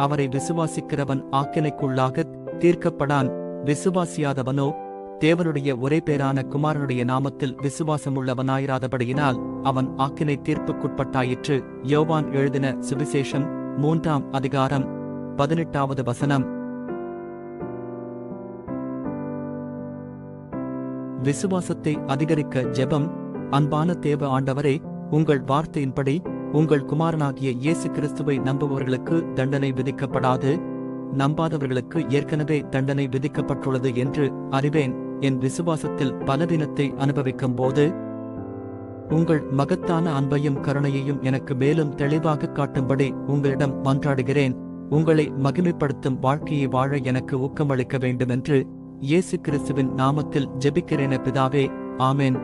அவரை விசுவாசிக்கிறவன் ஆக்கினைக்குள்ளாக தீர்க்கப்படான். விசுவாசியாதவனோ தேவனுடைய ஒரே பேரான குமாரனுடைய நாமத்தில் விசுவாசமுள்ளவனாயிராதபடியினால் அவன் ஆக்கினை தீர்ப்புக்குட்பட்டாயிற்று. யோவான் எழுதின சுவிசேஷம் 3ஆம் அதிகாரம் 18வது வசனம். விசுவாசத்தை அதிகரிக்க ஜெபம். அன்பான தேவ ஆண்டவரே, உங்கள் வார்த்தையின்படி உங்கள் குமாரனாகிய இயேசு கிறிஸ்துவை நம்புபவர்களுக்கு தண்டனை விதிக்கப்படாது, நம்பாதவர்களுக்கு ஏற்கனவே தண்டனை விதிக்கப்பட்டுள்ளது என்று அறிவேன். என் விசுவாசத்தில் பலவீனத்தை அனுபவிக்கும் போது உங்கள் மகத்தான அன்பையும் கருணையையும் எனக்கு மேலும் தெளிவாக காட்டும்படி உங்களிடம் மன்றாடுகிறேன். உங்களை மகிமைப்படுத்தும் வாழ்க்கையை வாழ எனக்கு ஊக்கமளிக்க வேண்டுமென்று இயேசு கிறிஸ்துவின் நாமத்தில் ஜெபிக்கிறேன் பிதாவே. ஆமென்.